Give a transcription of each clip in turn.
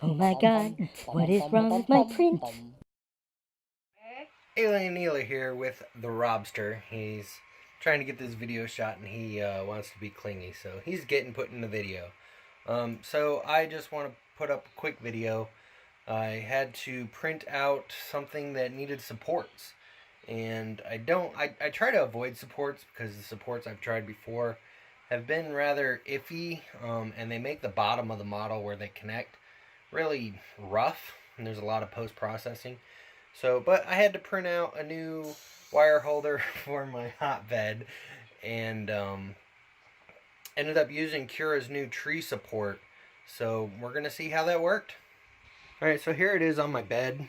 Oh my god, what is wrong with my print? Alien Neela here with the Robster. He's trying to get this video shot and he wants to be clingy, so he's getting put in the video. So I just want to put up a quick video. I had to print out something that needed supports. And I try to avoid supports because the supports I've tried before have been rather iffy, and they make the bottom of the model where they connect really rough, and there's a lot of post-processing. So, but I had to print out a new wire holder for my hotbed, and ended up using Cura's new tree support. So we're gonna see how that worked. All right, so here it is on my bed.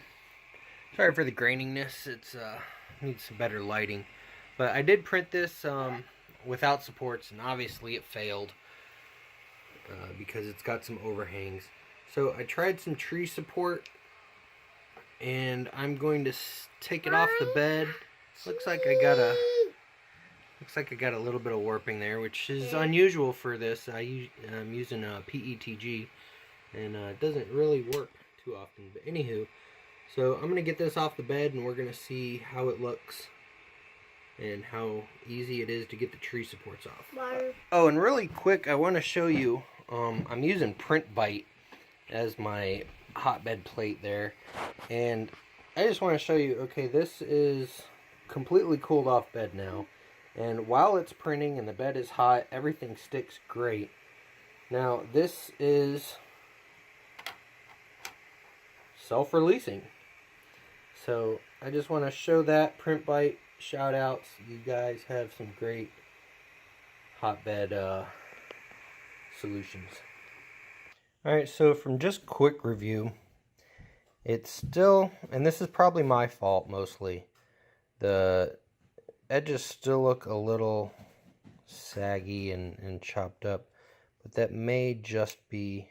Sorry for the graininess. It's needs some better lighting, but I did print this without supports, and obviously it failed because it's got some overhangs. So I tried some tree support, and I'm going to take it off the bed. Looks like I got a little bit of warping there, which is unusual for this. I'm using a PETG, and it doesn't really work too often. But anywho, so I'm going to get this off the bed, and we're going to see how it looks and how easy it is to get the tree supports off. Oh, and really quick, I want to show you, I'm using Print Bite as my hotbed plate there, and I just want to show you, okay, this is completely cooled off bed now, and while it's printing and the bed is hot, everything sticks great. Now, this is self-releasing. So I just want to show that. Print Bite, shout outs. You guys have some great hotbed solutions. Alright, so from just quick review, it's still, and this is probably my fault mostly, the edges still look a little saggy and chopped up, but that may just be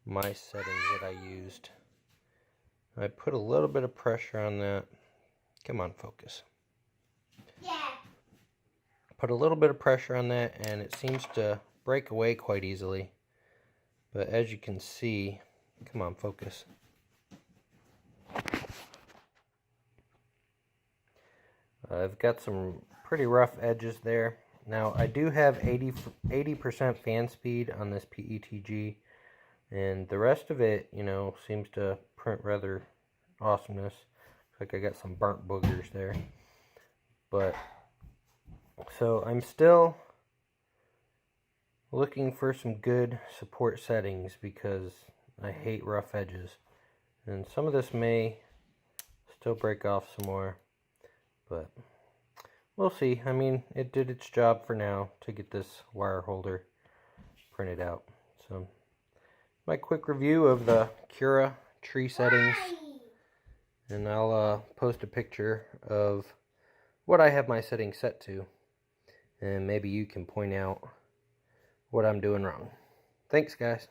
my settings that I used. I put a little bit of pressure on that. Come on, focus. Yeah. Put a little bit of pressure on that, and it seems to break away quite easily. But as you can see, come on, focus. I've got some pretty rough edges there. Now, I do have 80% fan speed on this PETG, and the rest of it, you know, seems to print rather awesomeness. Looks like I got some burnt boogers there. But, so I'm still looking for some good support settings because I hate rough edges. And some of this may still break off some more, but we'll see. I mean, it did its job for now to get this wire holder printed out. So, my quick review of the Cura tree settings, and I'll post a picture of what I have my settings set to, and maybe you can point out what I'm doing wrong. Thanks, guys.